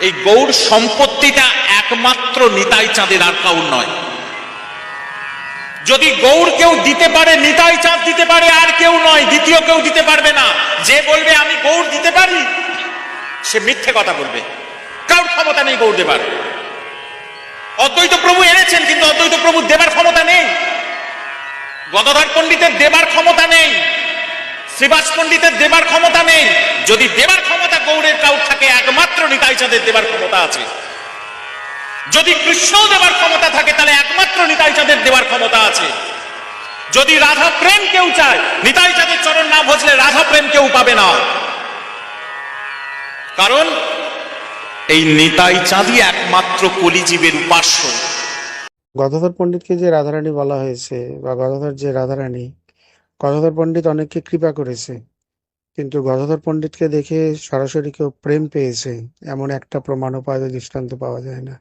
এই গৌড় সম্পত্তিটা একমাত্র নিতাই চাঁদের, আর কাউর নয়। যদি গৌড় কেউ দিতে পারে, নিতাই চাঁদ দিতে পারে, আর কেউ নয়, দ্বিতীয় কেউ দিতে পারবে না। যে বলবে আমি গৌড় দিতে পারি, সে মিথ্যে কথা বলবে। কারোর ক্ষমতা নেই গৌড় দেবার। অদ্বৈত প্রভু এনেছেন, কিন্তু অদ্বৈত প্রভু দেবার ক্ষমতা নেই। গদাধর পণ্ডিতের দেবার ক্ষমতা নেই, শ্রীবাস পণ্ডিতের দেবার ক্ষমতা নেই। যদি দেবার ক্ষমতা গৌড়ের কাউর থাকে, একমাত্র নিতাই চাঁদের দেবার ক্ষমতা আছে। যদি কৃষ্ণ দেবার ক্ষমতা থাকে, তাহলে একমাত্র নিতাই চাঁদের দেবার ক্ষমতা আছে। যদি রাধা প্রেম কেউ চায়, নিতাই চাঁদের চরণ না ভজলে রাধা প্রেম কেউ পাবে না। কারণ এই নিতাই চাঁদই একমাত্র কলিজীবের উপাস্য। গদাধর পণ্ডিতকে যে রাধারানী বলা হয়েছে, বা গদাধর যে রাধারানী, গদাধর পণ্ডিত অনেককে কৃপা করেছে, কিন্তু গদাধর পণ্ডিতকে দেখে সরাসরি কেউ প্রেম পেয়েছে এমন একটা প্রমাণ, উপায়, দৃষ্টান্ত পাওয়া যায় না।